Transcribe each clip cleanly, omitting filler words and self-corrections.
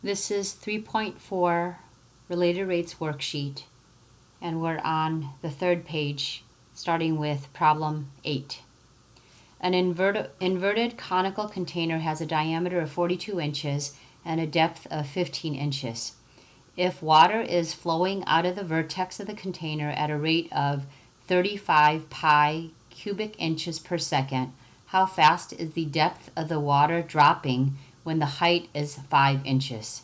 This is 3.4 Related Rates worksheet, and we're on the third page, starting with problem 8. An inverted conical container has a diameter of 42 inches and a depth of 15 inches. If water is flowing out of the vertex of the container at a rate of 35 pi cubic inches per second, how fast is the depth of the water dropping when the height is 5 inches?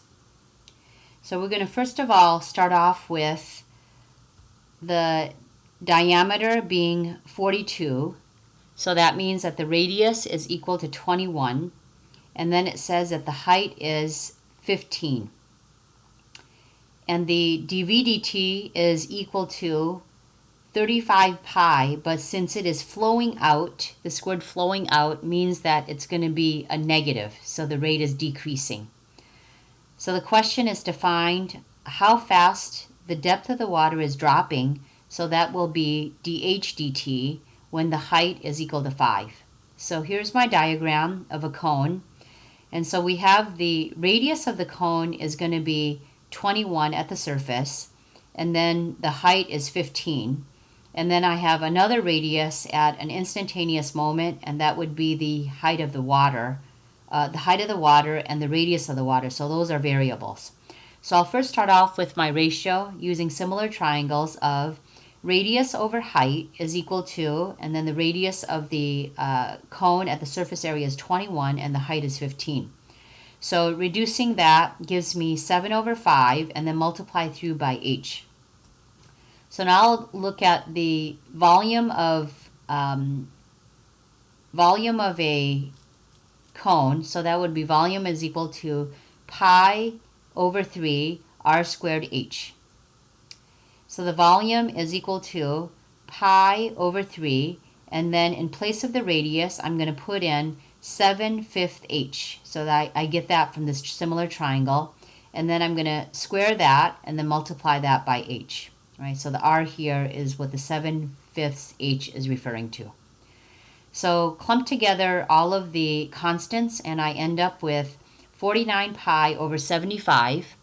So we're going to first of all start off with the diameter being 42. So that means that the radius is equal to 21. And then it says that the height is 15. And the dV dt is equal to 35 pi, but since it is flowing out, this word flowing out means that it's going to be a negative, so the rate is decreasing. So the question is to find how fast the depth of the water is dropping, so that will be dH dt when the height is equal to 5. So here's my diagram of a cone. And so we have the radius of the cone is going to be 21 at the surface, and then the height is 15. And then I have another radius at an instantaneous moment, and that would be the height of the water, and the radius of the water. So those are variables. So I'll first start off with my ratio using similar triangles of radius over height is equal to, and then the radius of the cone at the surface area is 21 and the height is 15. So reducing that gives me 7 over 5 and then multiply through by h. So now I'll look at the volume of a cone. So that would be volume is equal to pi over 3 r squared h. So the volume is equal to pi over 3, and then in place of the radius, I'm going to put in 7/5 h. So that I get that from this similar triangle. And then I'm going to square that and then multiply that by h. Right? So the r here is what the 7/5 h is referring to. So clump together all of the constants, and I end up with 49 pi over 75.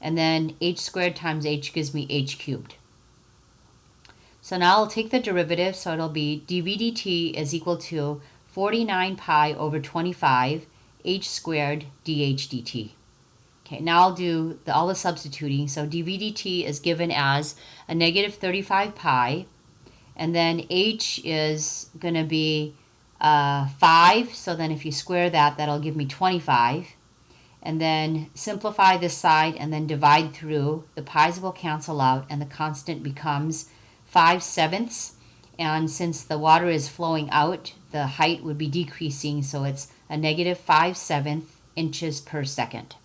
And then h squared times h gives me h cubed. So now I'll take the derivative, so it'll be dV dt is equal to 49 pi over 25 h squared dH dt. Okay, now I'll do all the substituting. So dV dt is given as a negative 35 pi, and then h is going to be 5. So then if you square that, that'll give me 25. And then simplify this side and then divide through. The pi's will cancel out and the constant becomes 5/7. And since the water is flowing out, the height would be decreasing, so it's a negative 5/7 inches per second.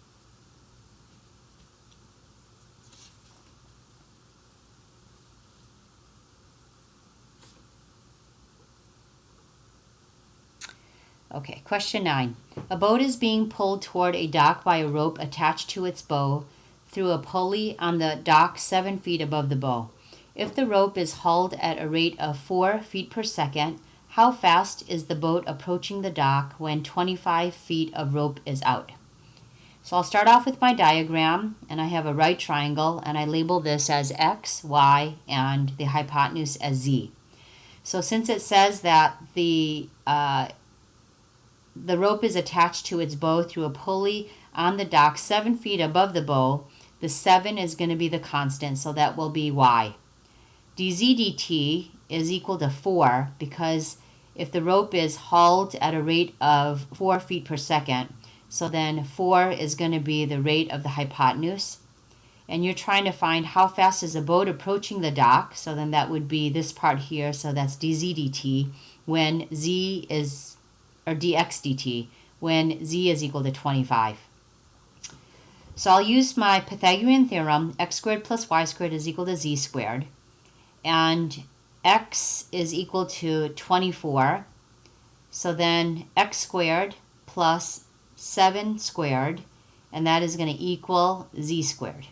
Okay, question 9. A boat is being pulled toward a dock by a rope attached to its bow through a pulley on the dock 7 feet above the bow. If the rope is hauled at a rate of 4 feet per second, how fast is the boat approaching the dock when 25 feet of rope is out? So I'll start off with my diagram, and I have a right triangle, and I label this as x, y, and the hypotenuse as z. So since it says that the rope is attached to its bow through a pulley on the dock 7 feet above the bow, the 7 is going to be the constant, so that will be y. dz dt is equal to 4, because if the rope is hauled at a rate of 4 feet per second, so then 4 is going to be the rate of the hypotenuse. And you're trying to find how fast is the boat approaching the dock, so then that would be this part here, so that's dz dt when z is, or dx dt, when z is equal to 25. So I'll use my Pythagorean theorem, x squared plus y squared is equal to z squared. And x is equal to 24. So then x squared plus 7 squared, and that is going to equal z squared.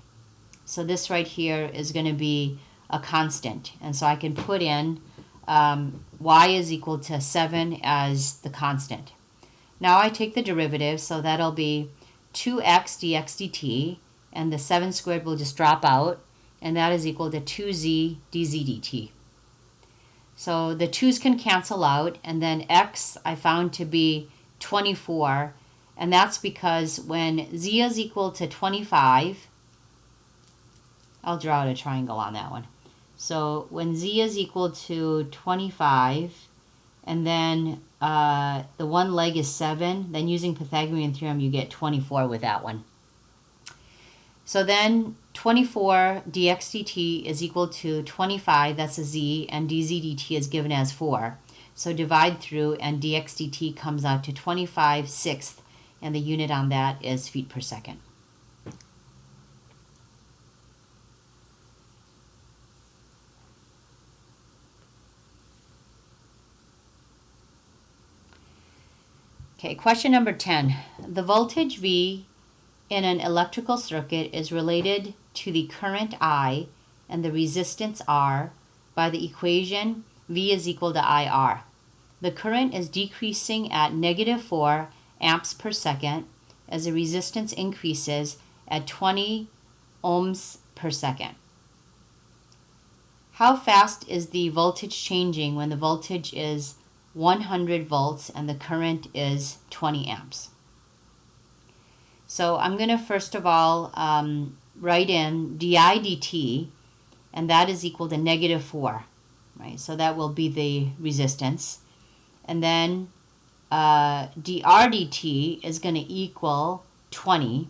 So this right here is going to be a constant. And so I can put in y is equal to 7 as the constant. Now I take the derivative, so that'll be 2x dx dt, and the 7 squared will just drop out, and that is equal to 2z dz dt. So the 2's can cancel out, and then x I found to be 24, and that's because when z is equal to 25, I'll draw out a triangle on that one. So when z is equal to 25, and then the one leg is 7, then using Pythagorean theorem you get 24 with that one. So then 24 dx dt is equal to 25, that's a z, and dz dt is given as 4. So divide through, and dx dt comes out to 25/6, and the unit on that is feet per second. Okay, question number 10. The voltage V in an electrical circuit is related to the current I and the resistance R by the equation V is equal to IR. The current is decreasing at -4 amps per second as the resistance increases at 20 ohms per second. How fast is the voltage changing when the voltage is 100 volts and the current is 20 amps? So I'm going to first of all write in di dt, and that is equal to -4, right? So that will be the resistance. And then dr dt is going to equal 20.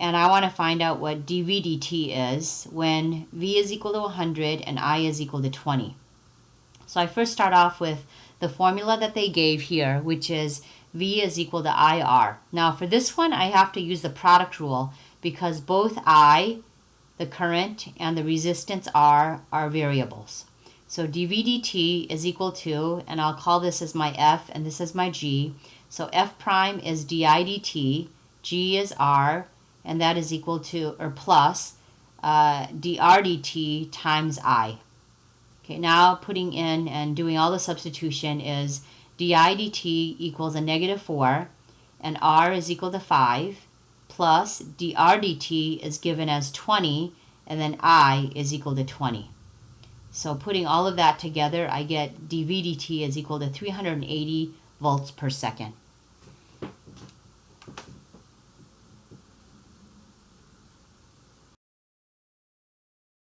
And I want to find out what dv dt is when v is equal to 100 and I is equal to 20. So I first start off with the formula that they gave here, which is V is equal to IR. Now for this one, I have to use the product rule because both I, the current, and the resistance R are variables. So dV dt is equal to, and I'll call this as my F and this is my G. So F prime is di dt, G is R, and that is equal to, or plus, dr dt times I. Okay, now putting in and doing all the substitution is di dt equals a -4, and R is equal to 5, plus dr dt is given as 20, and then I is equal to 20. So putting all of that together, I get dv dt is equal to 380 volts per second.